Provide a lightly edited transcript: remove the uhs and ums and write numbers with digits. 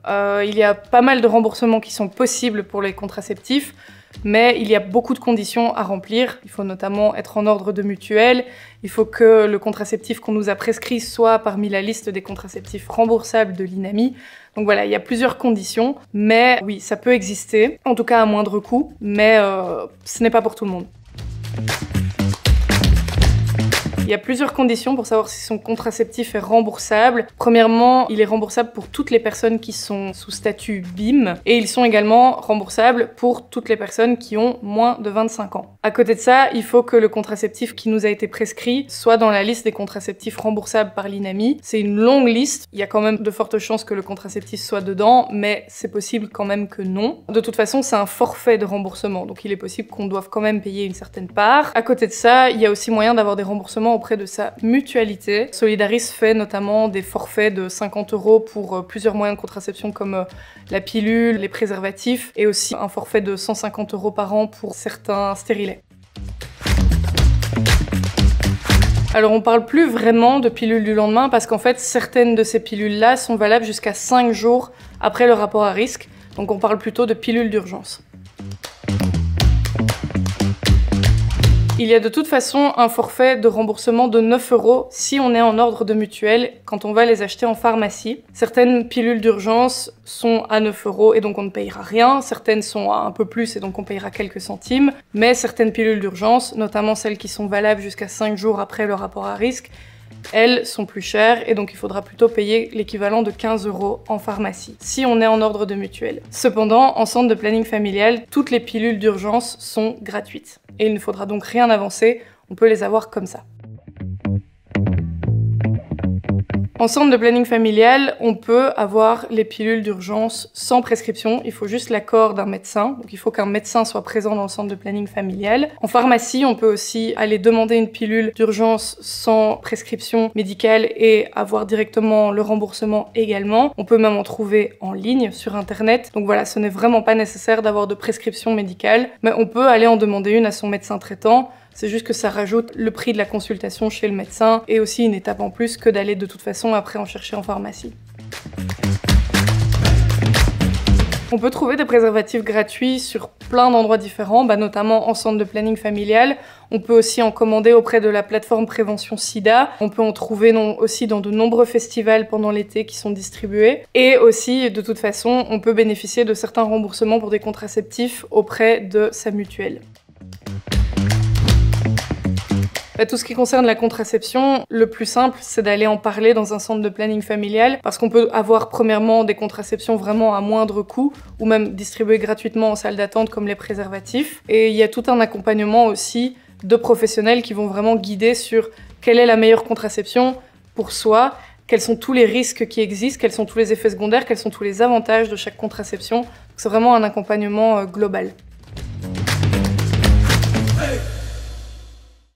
non. Il y a pas mal de remboursements qui sont possibles pour les contraceptifs, mais il y a beaucoup de conditions à remplir. Il faut notamment être en ordre de mutuelle, il faut que le contraceptif qu'on nous a prescrit soit parmi la liste des contraceptifs remboursables de l'INAMI. Donc voilà, il y a plusieurs conditions, mais oui, ça peut exister, en tout cas à moindre coût, mais ce n'est pas pour tout le monde. Il y a plusieurs conditions pour savoir si son contraceptif est remboursable. Premièrement, il est remboursable pour toutes les personnes qui sont sous statut BIM et ils sont également remboursables pour toutes les personnes qui ont moins de 25 ans. À côté de ça, il faut que le contraceptif qui nous a été prescrit soit dans la liste des contraceptifs remboursables par l'INAMI. C'est une longue liste, il y a quand même de fortes chances que le contraceptif soit dedans, mais c'est possible quand même que non. De toute façon, c'est un forfait de remboursement, donc il est possible qu'on doive quand même payer une certaine part. À côté de ça, il y a aussi moyen d'avoir des remboursements auprès de sa mutualité. Solidaris fait notamment des forfaits de 50 € pour plusieurs moyens de contraception comme la pilule, les préservatifs et aussi un forfait de 150 € par an pour certains stérilets. Alors on parle plus vraiment de pilules du lendemain parce qu'en fait certaines de ces pilules-là sont valables jusqu'à 5 jours après le rapport à risque, donc on parle plutôt de pilules d'urgence. Il y a de toute façon un forfait de remboursement de 9 € si on est en ordre de mutuelle quand on va les acheter en pharmacie. Certaines pilules d'urgence sont à 9 € et donc on ne payera rien. Certaines sont à un peu plus et donc on payera quelques centimes. Mais certaines pilules d'urgence, notamment celles qui sont valables jusqu'à 5 jours après le rapport à risque, elles sont plus chères et donc il faudra plutôt payer l'équivalent de 15 € en pharmacie, si on est en ordre de mutuelle. Cependant, en centre de planning familial, toutes les pilules d'urgence sont gratuites. Et il ne faudra donc rien avancer, on peut les avoir comme ça. En centre de planning familial, on peut avoir les pilules d'urgence sans prescription, il faut juste l'accord d'un médecin, donc il faut qu'un médecin soit présent dans le centre de planning familial. En pharmacie, on peut aussi aller demander une pilule d'urgence sans prescription médicale et avoir directement le remboursement également. On peut même en trouver en ligne sur internet, donc voilà, ce n'est vraiment pas nécessaire d'avoir de prescription médicale, mais on peut aller en demander une à son médecin traitant. C'est juste que ça rajoute le prix de la consultation chez le médecin et aussi une étape en plus que d'aller de toute façon après en chercher en pharmacie. On peut trouver des préservatifs gratuits sur plein d'endroits différents, notamment en centre de planning familial. On peut aussi en commander auprès de la plateforme Prévention Sida. On peut en trouver aussi dans de nombreux festivals pendant l'été qui sont distribués. Et aussi, de toute façon, on peut bénéficier de certains remboursements pour des contraceptifs auprès de sa mutuelle. Tout ce qui concerne la contraception, le plus simple, c'est d'aller en parler dans un centre de planning familial parce qu'on peut avoir premièrement des contraceptions vraiment à moindre coût ou même distribuées gratuitement en salle d'attente comme les préservatifs. Et il y a tout un accompagnement aussi de professionnels qui vont vraiment guider sur quelle est la meilleure contraception pour soi, quels sont tous les risques qui existent, quels sont tous les effets secondaires, quels sont tous les avantages de chaque contraception. C'est vraiment un accompagnement global.